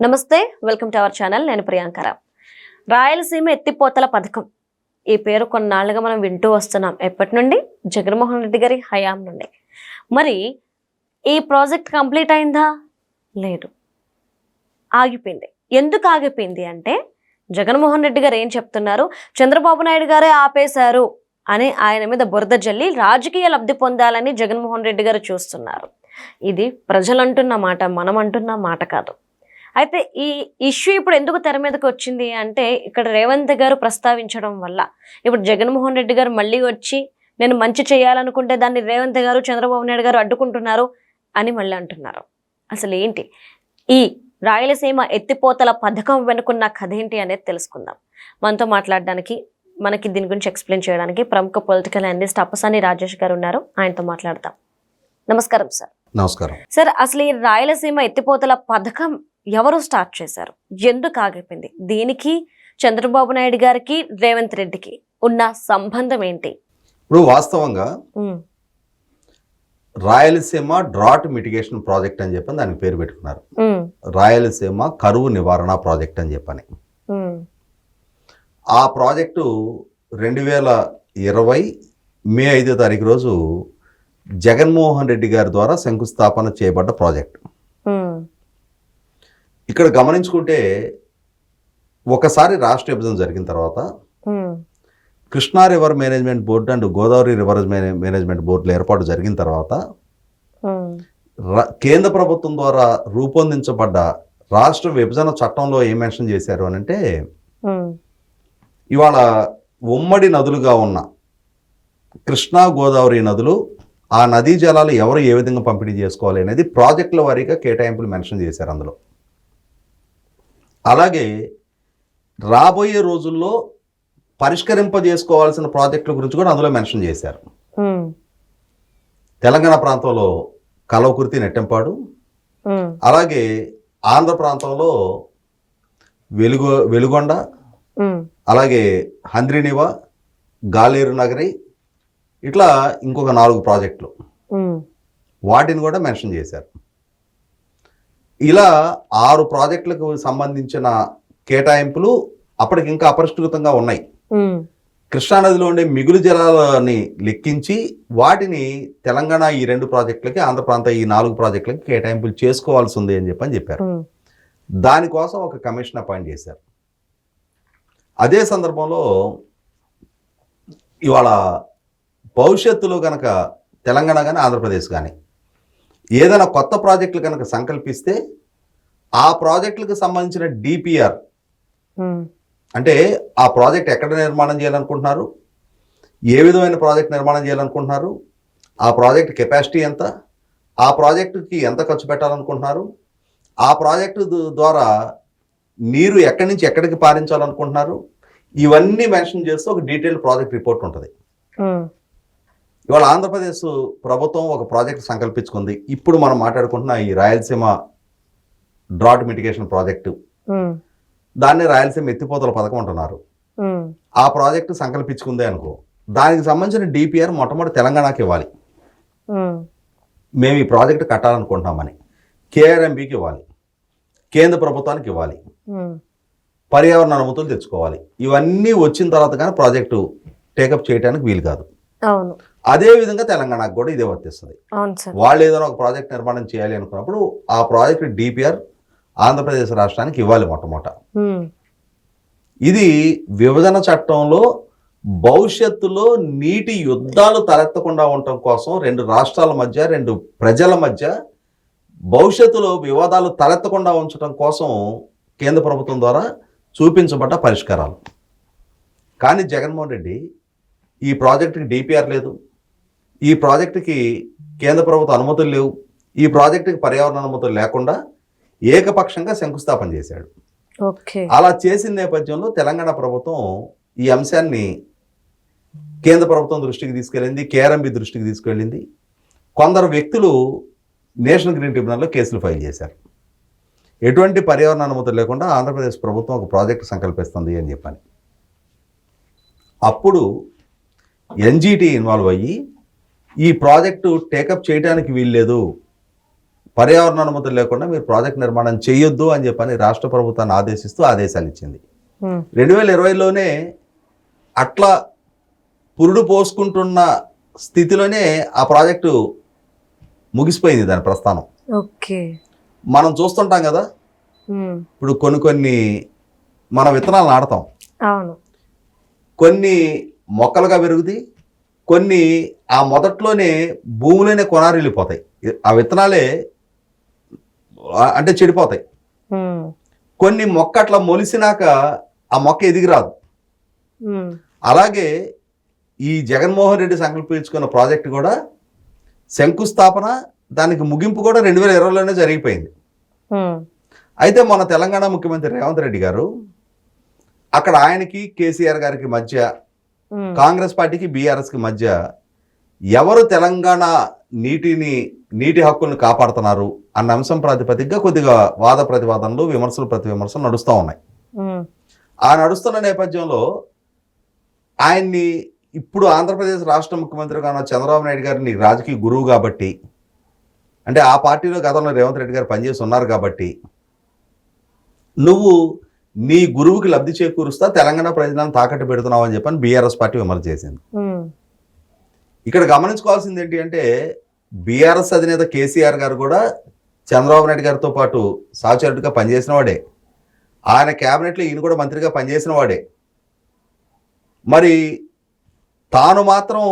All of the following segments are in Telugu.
నమస్తే, వెల్కమ్ టు అవర్ ఛానల్. నేను ప్రియాంకర. రాయలసీమ ఎత్తిపోతల పథకం ఈ పేరు కొన్నాళ్ళుగా మనం వింటూ వస్తున్నాం. ఎప్పటి నుండి? జగన్మోహన్ రెడ్డి గారి హయాం నుండి. మరి ఈ ప్రాజెక్ట్ కంప్లీట్ అయిందా? లేదు, ఆగిపోయింది. ఎందుకు ఆగిపోయింది అంటే జగన్మోహన్ రెడ్డి గారు ఏం చెప్తున్నారు, చంద్రబాబు నాయుడు గారే ఆపేశారు అని ఆయన మీద బురద జల్లి రాజకీయ లబ్ధి పొందాలని జగన్మోహన్ రెడ్డి గారు చూస్తున్నారు. ఇది ప్రజలు అంటున్న మాట, మనం అంటున్న మాట కాదు. అయితే ఈ ఇష్యూ ఇప్పుడు ఎందుకు తెర మీదకి వచ్చింది అంటే ఇక్కడ రేవంత్ గారు ప్రస్తావించడం వల్ల ఇప్పుడు జగన్మోహన్ రెడ్డి గారు మళ్ళీ వచ్చి నేను మంచి చేయాలనుకుంటే దాన్ని రేవంత్ గారు చంద్రబాబు నాయుడు గారు అడ్డుకుంటున్నారు అని మళ్ళీ అంటున్నారు. అసలు ఏంటి ఈ రాయలసీమ ఎత్తిపోతల పథకం వెనుకున్న కథ ఏంటి అనేది తెలుసుకుందాం. మనతో మాట్లాడడానికి, మనకి దీని గురించి ఎక్స్ప్లెయిన్ చేయడానికి ప్రముఖ పొలిటికల్ అనలిస్ట్ అప్పసాని రాజేష్ గారు ఉన్నారు. ఆయనతో మాట్లాడతాం. నమస్కారం సార్. నమస్కారం సార్. అసలు ఈ రాయలసీమ ఎత్తిపోతల పథకం ఎవరు స్టార్ట్ చేశారు? ఎందుకు ఆగిపోయింది? దీనికి చంద్రబాబు నాయుడు గారికి రేవంత్ రెడ్డికి ఉన్న సంబంధం ఏంటి? ఇప్పుడు వాస్తవంగా రాయలసీమ డ్రాట్ మిటిగేషన్ ప్రాజెక్ట్ అని చెప్పని దానికి పేరు పెట్టుకున్నారు. రాయలసీమ కరువు నివారణ ప్రాజెక్ట్ అని చెప్పని. ఆ ప్రాజెక్టు 2020 మే 5వ తారీఖు రోజు జగన్మోహన్ రెడ్డి గారి ద్వారా శంకుస్థాపన చేయబడ్డ ప్రాజెక్ట్. ఇక్కడ గమనించుకుంటే ఒకసారి రాష్ట్ర విభజన జరిగిన తర్వాత Krishna river management board and Godavari river management బోర్డుల ఏర్పాటు జరిగిన తర్వాత కేంద్ర ప్రభుత్వం ద్వారా రూపొందించబడ్డ రాష్ట్ర విభజన చట్టంలో ఏం మెన్షన్ చేశారు అని అంటే, ఇవాళ ఉమ్మడి నదులుగా ఉన్న కృష్ణా గోదావరి నదులు, ఆ నదీ జలాలు ఎవరు ఏ విధంగా పంపిణీ చేసుకోవాలి అనేది ప్రాజెక్టుల వారీగా కేటాయింపులు మెన్షన్ చేశారు అందులో. అలాగే రాబోయే రోజుల్లో పరిష్కరింపజేసుకోవాల్సిన ప్రాజెక్టుల గురించి కూడా అందులో మెన్షన్ చేశారు. తెలంగాణ ప్రాంతంలో కలవకుర్తి, నెట్టెంపాడు, అలాగే ఆంధ్ర ప్రాంతంలో వెలుగొండ, అలాగే హంద్రినివ, గాలేరు నగరి, ఇట్లా ఇంకొక 4 ప్రాజెక్టులు, వాటిని కూడా మెన్షన్ చేశారు. ఇలా 6 ప్రాజెక్టులకు సంబంధించిన కేటాయింపులు అప్పటికి ఇంకా అపరిష్కృతంగా ఉన్నాయి. కృష్ణానదిలో ఉండే మిగులు జలాలని లెక్కించి వాటిని తెలంగాణ ఈ 2 ప్రాజెక్టులకి, ఆంధ్ర ప్రాంత ఈ 4 ప్రాజెక్టులకి కేటాయింపులు చేసుకోవాల్సి ఉంది అని చెప్పారు. దానికోసం ఒక కమిషన్ అపాయింట్ చేశారు. అదే సందర్భంలో ఇవాళ భవిష్యత్తులో కనుక తెలంగాణ కానీ ఆంధ్రప్రదేశ్ కానీ ఏదైనా కొత్త ప్రాజెక్టులు కనుక సంకల్పిస్తే ఆ ప్రాజెక్టులకు సంబంధించిన డిపిఆర్, అంటే ఆ ప్రాజెక్ట్ ఎక్కడ నిర్మాణం చేయాలనుకుంటున్నారు, ఏ విధమైన ప్రాజెక్ట్ నిర్మాణం చేయాలనుకుంటున్నారు, ఆ ప్రాజెక్ట్ కెపాసిటీ ఎంత, ఆ ప్రాజెక్టుకి ఎంత ఖర్చు పెట్టాలనుకుంటున్నారు, ఆ ప్రాజెక్టు ద్వారా నీరు ఎక్కడి నుంచి ఎక్కడికి పారించాలనుకుంటున్నారు, ఇవన్నీ మెన్షన్ చేస్తూ ఒక డీటెయిల్డ్ ప్రాజెక్ట్ రిపోర్ట్ ఉంటుంది. ఇవాళ ఆంధ్రప్రదేశ్ ప్రభుత్వం ఒక ప్రాజెక్ట్ సంకల్పించుకుంది. ఇప్పుడు మనం మాట్లాడుకుంటున్న ఈ రాయలసీమ డ్రాట్ మిటిగేషన్ ప్రాజెక్టు, దాన్ని రాయలసీమ ఎత్తిపోతల పథకం అంటున్నారు. ఆ ప్రాజెక్టు సంకల్పించుకుందే అనుకో, దానికి సంబంధించిన డిపిఆర్ మొట్టమొదటి తెలంగాణకి ఇవ్వాలి. మేము ఈ ప్రాజెక్టు కట్టాలనుకుంటున్నామని కేఆర్ఎంబికి ఇవ్వాలి, కేంద్ర ప్రభుత్వానికి ఇవ్వాలి, పర్యావరణ అనుమతులు తెచ్చుకోవాలి. ఇవన్నీ వచ్చిన తర్వాత కానీ ప్రాజెక్టు టేకప్ చేయడానికి వీలు కాదు. అదే విధంగా తెలంగాణకు కూడా ఇదే వర్తిస్తుంది. వాళ్ళు ఏదైనా ఒక ప్రాజెక్ట్ నిర్మాణం చేయాలి అనుకున్నప్పుడు ఆ ప్రాజెక్ట్ డిపిఆర్ ఆంధ్రప్రదేశ్ రాష్ట్రానికి ఇవ్వాలి మొట్టమొదట. ఇది విభజన చట్టంలో భవిష్యత్తులో నీటి యుద్ధాలు తలెత్తకుండా ఉండటం కోసం 2 రాష్ట్రాల మధ్య, 2 ప్రజల మధ్య భవిష్యత్తులో వివాదాలు తలెత్తకుండా ఉంచడం కోసం కేంద్ర ప్రభుత్వం ద్వారా చూపించబడ్డ పరిష్కారాలు. కానీ జగన్మోహన్ రెడ్డి ఈ ప్రాజెక్టుకి డిపిఆర్ లేదు, ఈ ప్రాజెక్టుకి కేంద్ర ప్రభుత్వ అనుమతులు లేవు, ఈ ప్రాజెక్టుకి పర్యావరణ అనుమతులు లేకుండా ఏకపక్షంగా శంకుస్థాపన చేశాడు. అలా చేసిన నేపథ్యంలో తెలంగాణ ప్రభుత్వం ఈ అంశాన్ని కేంద్ర ప్రభుత్వం దృష్టికి తీసుకెళ్ళింది, కేఆర్ఎంబి దృష్టికి తీసుకెళ్ళింది. కొందరు వ్యక్తులు నేషనల్ గ్రీన్ ట్రిబ్యునల్లో కేసులు ఫైల్ చేశారు. ఎటువంటి పర్యావరణ అనుమతులు లేకుండా ఆంధ్రప్రదేశ్ ప్రభుత్వం ఒక ప్రాజెక్టు సంకల్పిస్తుంది అని చెప్పని. అప్పుడు ఎన్జిటి ఇన్వాల్వ్ అయ్యి ఈ ప్రాజెక్టు టేకప్ చేయడానికి వీల్లేదు, పర్యావరణ అనుమతులు లేకుండా మీరు ప్రాజెక్ట్ నిర్మాణం చేయొద్దు అని చెప్పని రాష్ట్ర ప్రభుత్వాన్ని ఆదేశిస్తూ ఆదేశాలు ఇచ్చింది. 2020లోనే అట్లా పురుడు పోసుకుంటున్న స్థితిలోనే ఆ ప్రాజెక్టు ముగిసిపోయింది దాని ప్రస్థానం. ఓకే, మనం చూస్తుంటాం కదా, ఇప్పుడు కొన్ని మన విత్తనాలు నాటుతాం, అవును, కొన్ని మొక్కలుగా పెరుగుతాయి, కొన్ని ఆ మొదట్లోనే భూమిలోనే కొనారిల్లిపోతాయి, ఆ విత్తనాలే అంటే చెడిపోతాయి. కొన్ని మొక్క అట్లా మొలిసినాక ఆ మొక్క ఎదిగిరాదు. అలాగే ఈ జగన్మోహన్ రెడ్డి సంకల్పించుకున్న ప్రాజెక్టు కూడా శంకుస్థాపన, దానికి ముగింపు కూడా 2020లోనే జరిగిపోయింది. అయితే మన తెలంగాణ ముఖ్యమంత్రి రేవంత్ రెడ్డి గారు అక్కడ ఆయనకి కేసీఆర్ గారికి మధ్య, కాంగ్రెస్ పార్టీకి బీఆర్ఎస్కి మధ్య ఎవరు తెలంగాణ నీటి హక్కులను కాపాడుతున్నారు అన్న అంశం ప్రాతిపదికగా కొద్దిగా వాద ప్రతివాదనలు, విమర్శలు ప్రతివిమర్శలు నడుస్తూ ఉన్నాయి. ఆ నడుస్తున్న నేపథ్యంలో ఆయన్ని ఇప్పుడు ఆంధ్రప్రదేశ్ రాష్ట్ర ముఖ్యమంత్రిగా ఉన్న చంద్రబాబు నాయుడు గారిని రాజకీయ గురువు కాబట్టి, అంటే ఆ పార్టీలో గతంలో రేవంత్ రెడ్డి గారు పనిచేసి ఉన్నారు కాబట్టి, నువ్వు నీ గురువుకి లబ్ధి చేకూరుస్తా తెలంగాణ ప్రజలను తాకట్టు పెడుతున్నావు అని చెప్పని బీఆర్ఎస్ పార్టీ విమర్శ చేసింది. ఇక్కడ గమనించుకోవాల్సింది ఏంటి అంటే, బీఆర్ఎస్ అధినేత కేసీఆర్ గారు కూడా చంద్రబాబు నాయుడు గారితో పాటు సహచరుడిగా పనిచేసిన వాడే, ఆయన క్యాబినెట్లో ఈయన కూడా మంత్రిగా పనిచేసిన వాడే. మరి తాను మాత్రం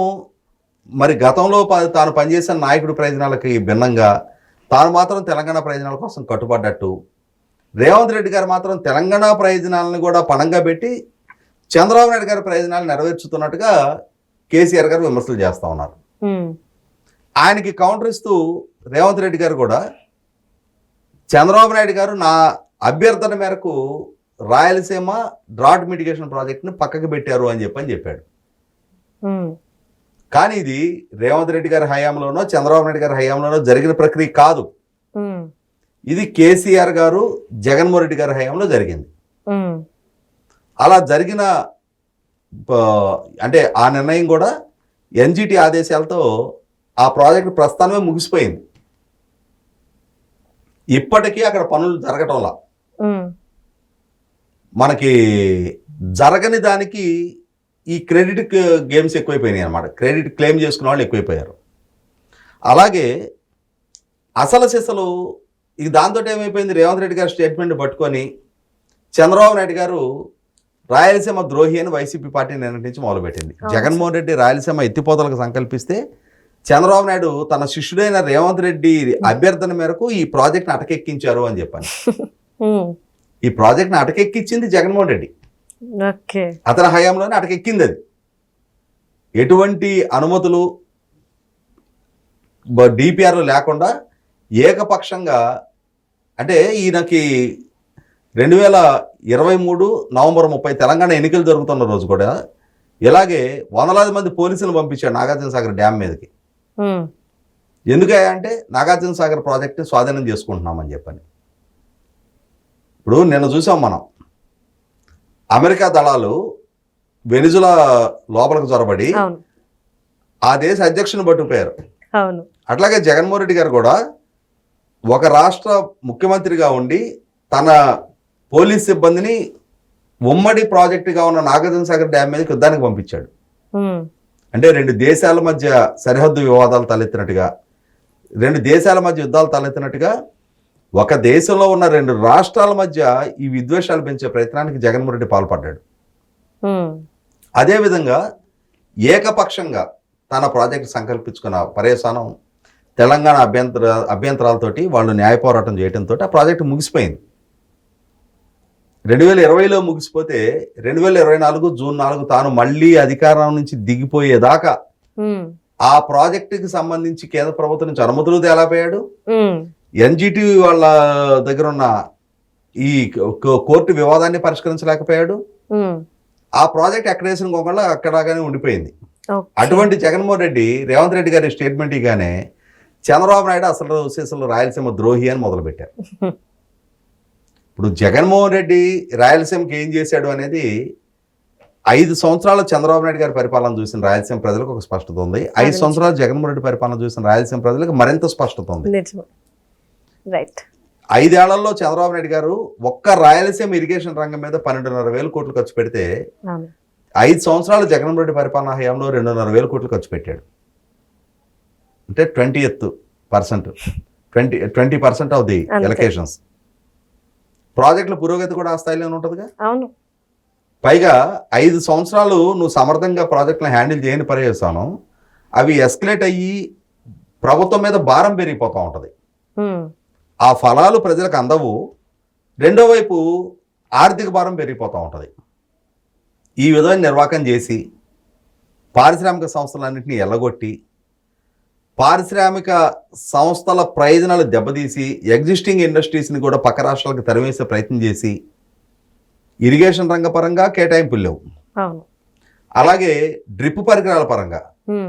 మరి గతంలో తాను పనిచేసిన నాయకుడి ప్రయోజనాలకి భిన్నంగా తాను మాత్రం తెలంగాణ ప్రయోజనాల కోసం కట్టుబడ్డట్టు, రేవంత్ రెడ్డి గారు మాత్రం తెలంగాణ ప్రయోజనాలను కూడా పణంగా పెట్టి చంద్రబాబు నాయుడు గారి ప్రయోజనాలు నెరవేర్చుతున్నట్టుగా కేసీఆర్ గారు విమర్శలు చేస్తూ ఉన్నారు. ఆయనకి కౌంటర్ ఇస్తూ రేవంత్ రెడ్డి గారు కూడా చంద్రబాబు నాయుడు గారు నా అభ్యర్థన మేరకు రాయలసీమ డ్రాట్ మిటిగేషన్ ప్రాజెక్ట్ని పక్కకు పెట్టారు అని చెప్పాడు. కానీ ఇది రేవంత్ రెడ్డి గారి హయాంలోనో చంద్రబాబు నాయుడు గారి హయాంలోనో జరిగిన ప్రక్రియ కాదు. ఇది కేసీఆర్ గారు జగన్మోహన్ రెడ్డి గారి హయాంలో జరిగింది. అలా జరిగిన అంటే ఆ నిర్ణయం కూడా ఎన్జిటి ఆదేశాలతో ఆ ప్రాజెక్టు ప్రస్థానమే ముగిసిపోయింది. ఇప్పటికీ అక్కడ పనులు జరగటంలా, మనకి జరగని దానికి ఈ క్రెడిట్ గేమ్స్ ఎక్కువైపోయినాయి అన్నమాట. క్రెడిట్ క్లెయిమ్ చేసుకునే వాళ్ళు ఎక్కువైపోయారు. అలాగే అసలు సిసలు ఇక దాంతో ఏమైపోయింది, రేవంత్ రెడ్డి గారి స్టేట్మెంట్ పట్టుకొని చంద్రబాబు నాయుడు గారు రాయలసీమ ద్రోహి అని వైసీపీ పార్టీ నిర్ణయించి మొదలుపెట్టింది. జగన్మోహన్ రెడ్డి రాయలసీమ ఎత్తిపోతలకు సంకల్పిస్తే చంద్రబాబు నాయుడు తన శిష్యుడైన రేవంత్ రెడ్డి అభ్యర్థన మేరకు ఈ ప్రాజెక్ట్ని అటకెక్కించారు అని చెప్పాను. ఈ ప్రాజెక్ట్ని అటకెక్కించింది జగన్మోహన్ రెడ్డి, అతని హయాంలోనే అటకెక్కింది. అది ఎటువంటి అనుమతులు డిపిఆర్లు లేకుండా ఏకపక్షంగా, అంటే ఈయనకి 2023 నవంబర్ 30 తెలంగాణ ఎన్నికలు జరుగుతున్న రోజు కూడా ఇలాగే వందలాది మంది పోలీసులు పంపించాడు నాగార్జున సాగర్ డ్యామ్ మీదకి. ఎందుకంటే నాగార్జున సాగర్ ప్రాజెక్టు స్వాధీనం చేసుకుంటున్నామని చెప్పని. ఇప్పుడు నిన్న చూసాం మనం, అమెరికా దళాలు వెనిజులా లోపలికి చొరబడి ఆ దేశ అధ్యక్షుని పట్టుకుపోయారు. అట్లాగే జగన్మోహన్ రెడ్డి గారు కూడా ఒక రాష్ట్ర ముఖ్యమంత్రిగా ఉండి తన పోలీస్ సిబ్బందిని ఉమ్మడి ప్రాజెక్టుగా ఉన్న నాగార్జున సాగర్ డ్యామ్ మీదకి యుద్ధానికి పంపించాడు. అంటే రెండు దేశాల మధ్య సరిహద్దు వివాదాలు తలెత్తినట్టుగా, రెండు దేశాల మధ్య యుద్ధాలు తలెత్తినట్టుగా ఒక దేశంలో ఉన్న రెండు రాష్ట్రాల మధ్య ఈ విద్వేషాలు పెంచే ప్రయత్నానికి జగన్మోహన్ రెడ్డి పాల్పడ్డాడు. అదేవిధంగా ఏకపక్షంగా తన ప్రాజెక్టు సంకల్పించుకున్న పర్యవసానం తెలంగాణ అభ్యంతరాలతోటి వాళ్ళు న్యాయ పోరాటం చేయడంతో ఆ ప్రాజెక్టు ముగిసిపోయింది. 2020లో ముగిసిపోతే 2024 జూన్ 4 తాను మళ్ళీ అధికారం నుంచి దిగిపోయేదాకా ఆ ప్రాజెక్టుకి సంబంధించి కేంద్ర ప్రభుత్వం నుంచి అనుమతులు తేలాపోయాడు. ఎన్జిటి వాళ్ళ దగ్గర ఉన్న ఈ కోర్టు వివాదాన్ని పరిష్కరించలేకపోయాడు. ఆ ప్రాజెక్ట్ ఎక్కడ వేసిన గొంగళ అక్కడగానే ఉండిపోయింది. అటువంటి జగన్మోహన్ రెడ్డి రేవంత్ రెడ్డి గారి స్టేట్మెంట్ ఇగానే చంద్రబాబు నాయుడు అసలు రాయలసీమ ద్రోహి అని మొదలుపెట్టారు. ఇప్పుడు జగన్మోహన్ రెడ్డి రాయలసీమకి ఏం చేశాడు అనేది 5 సంవత్సరాలు చంద్రబాబు నాయుడు గారి పరిపాలన చూసిన రాయలసీమ ప్రజలకు ఒక స్పష్టత ఉంది. 5 సంవత్సరాలు జగన్మోహన్ రెడ్డి పరిపాలన చూసిన రాయలసీమ ప్రజలకు మరింత స్పష్టత ఉంది. రైట్. 5 ఏళ్లలో చంద్రబాబు నాయుడు గారు ఒక్క రాయలసీమ ఇరిగేషన్ రంగం మీద 12,500 కోట్లు ఖర్చు పెడితే అవును. 5 సంవత్సరాలు జగన్మోహన్ రెడ్డి పరిపాలనా హయాంలో 2,500 కోట్లు ఖర్చు పెట్టాడు. అంటే 20% ఆఫ్ ది అంతే. ఎలకేషన్స్. ప్రాజెక్టుల పురోగతి కూడా ఆ స్థాయిలోనే ఉంటుందిగా. అవును. పైగా 5 సంవత్సరాలు నువ్వు సమర్థంగా ప్రాజెక్టులను హ్యాండిల్ చేయని పర్యవేశాను అవి ఎస్కలేట్ అయ్యి ప్రభుత్వం మీద భారం పెరిగిపోతూ ఉంటుంది. ఆ ఫలాలు ప్రజలకు అందవు. రెండో వైపు ఆర్థిక భారం పెరిగిపోతూ ఉంటుంది. ఈ విధమైన నిర్వాహకం చేసి పారిశ్రామిక సంస్థలన్నింటినీ ఎల్లగొట్టి పారిశ్రామిక సంస్థల ప్రయోజనాలు దెబ్బతీసి ఎగ్జిస్టింగ్ ఇండస్ట్రీస్ని కూడా పక్క రాష్ట్రాలకు తరివేసే ప్రయత్నం చేసి ఇరిగేషన్ రంగపరంగా కేటాయింపులు లేవు. అవును. అలాగే డ్రిప్ పరికరాల పరంగా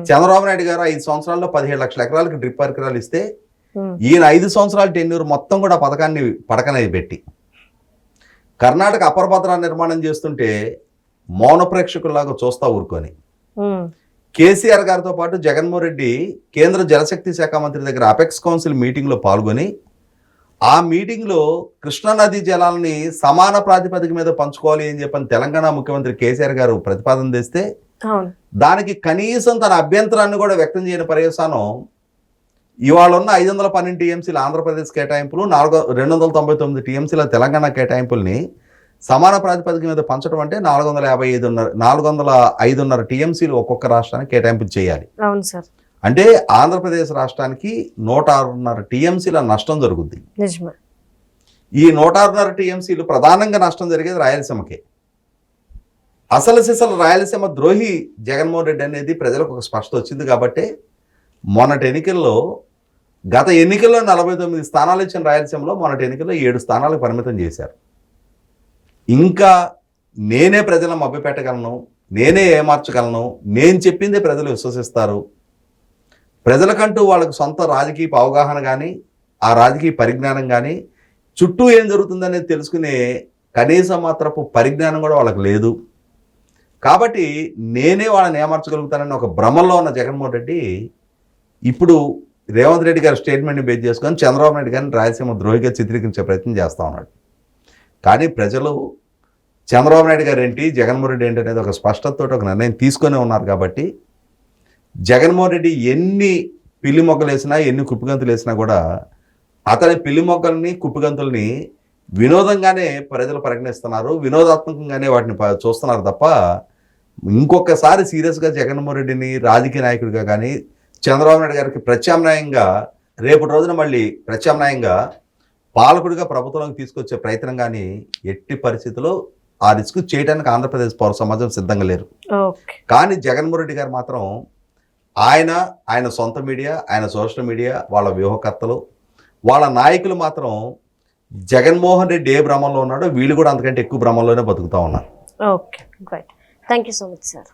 చంద్రబాబు నాయుడు గారు 5 సంవత్సరాల్లో 17 లక్షల ఎకరాలకు డ్రిప్ పరికరాలు ఇస్తే ఈయన 5 సంవత్సరాల టెన్యూర్ మొత్తం కూడా పథకాన్ని పడకనేది పెట్టి కర్ణాటక అపరభద్ర నిర్మాణం చేస్తుంటే మౌన ప్రేక్షకుల్లాగా చూస్తా ఊరుకొని కేసీఆర్ గారితో పాటు జగన్మోహన్ రెడ్డి కేంద్ర జలశక్తి శాఖ మంత్రి దగ్గర అపెక్స్ కౌన్సిల్ మీటింగ్లో పాల్గొని ఆ మీటింగ్లో కృష్ణానదీ జలాలని సమాన ప్రాతిపదిక మీద పంచుకోవాలి అని చెప్పని తెలంగాణ ముఖ్యమంత్రి కేసీఆర్ గారు ప్రతిపాదన తెస్తే దానికి కనీసం తన అభ్యంతరాన్ని కూడా వ్యక్తం చేయని పర్యవసానం ఇవాళ ఉన్న 512 టీఎంసీల ఆంధ్రప్రదేశ్ కేటాయింపులు 299 టీఎంసీల తెలంగాణ కేటాయింపుల్ని సమాన ప్రాతిపదిక మీద పంచడం అంటే 405 టీఎంసీలు ఒక్కొక్క రాష్ట్రానికి కేటాయింపులు చేయాలి. అవును సార్. అంటే ఆంధ్రప్రదేశ్ రాష్ట్రానికి 106.5 టీఎంసీల నష్టం జరుగుద్ది. ఈ 106.5 టీఎంసీలు ప్రధానంగా నష్టం జరిగేది రాయలసీమకే. అసలు సిసలు రాయలసీమ ద్రోహి జగన్మోహన్ రెడ్డి అనేది ప్రజలకు ఒక స్పష్టత వచ్చింది. కాబట్టి మొన్నటి ఎన్నికల్లో గత ఎన్నికల్లో 49 స్థానాలు ఇచ్చిన రాయలసీమలో మొన్నటి ఎన్నికల్లో 7 స్థానాలకు పరిమితం చేశారు. ఇంకా నేనే ప్రజలను మభ్యపెట్టగలను, నేనే ఏమార్చగలను, నేను చెప్పిందే ప్రజలు విశ్వసిస్తారు, ప్రజలకంటూ వాళ్ళకు సొంత రాజకీయ అవగాహన కానీ ఆ రాజకీయ పరిజ్ఞానం కానీ చుట్టూ ఏం జరుగుతుందనేది తెలుసుకునే కనీసం మాత్రపు పరిజ్ఞానం కూడా వాళ్ళకి లేదు. కాబట్టి నేనే వాళ్ళని ఏమార్చగలుగుతానని ఒక భ్రమల్లో ఉన్న జగన్మోహన్ రెడ్డి ఇప్పుడు రేవంత్ రెడ్డి గారి స్టేట్మెంట్ని బేస్ చేసుకొని చంద్రబాబు నాయుడు గారిని రాయలసీమ ద్రోహిగా చిత్రీకరించే ప్రయత్నం చేస్తూ ఉన్నాడు. కానీ ప్రజలు చంద్రబాబు నాయుడు గారు ఏంటి, జగన్మోహన్ రెడ్డి ఏంటి అనేది ఒక స్పష్టతతో ఒక నిర్ణయం తీసుకొని ఉన్నారు. కాబట్టి జగన్మోహన్ రెడ్డి ఎన్ని పిల్లి మొగ్గలు వేసినా ఎన్ని కుప్పిగంతులు వేసినా కూడా అతని పిల్లి మొగ్గల్ని కుప్పిగంతుల్ని వినోదంగానే ప్రజలు పరిగణిస్తున్నారు, వినోదాత్మకంగానే వాటిని చూస్తున్నారు తప్ప ఇంకొకసారి సీరియస్గా జగన్మోహన్ రెడ్డిని రాజకీయ నాయకుడిగా కానీ చంద్రబాబు నాయుడు గారికి ప్రత్యామ్నాయంగా రేపటి రోజున మళ్ళీ ప్రత్యామ్నాయంగా పాలకుడిగా ప్రభుత్వంలోకి తీసుకొచ్చే ప్రయత్నం కానీ ఎట్టి పరిస్థితుల్లో ఆ రిస్క్ చేయడానికి ఆంధ్రప్రదేశ్ పౌర సమాజం సిద్ధంగా లేరు. కానీ జగన్మోహన్ రెడ్డి గారు మాత్రం ఆయన సొంత మీడియా, ఆయన సోషల్ మీడియా, వాళ్ళ వ్యూహకర్తలు, వాళ్ళ నాయకులు మాత్రం జగన్మోహన్ రెడ్డి ఏ భ్రమంలో ఉన్నాడో వీళ్ళు కూడా అంతకంటే ఎక్కువ భ్రమంలోనే బతుకుతా ఉన్నారు. Okay, right. Thank you so much sir.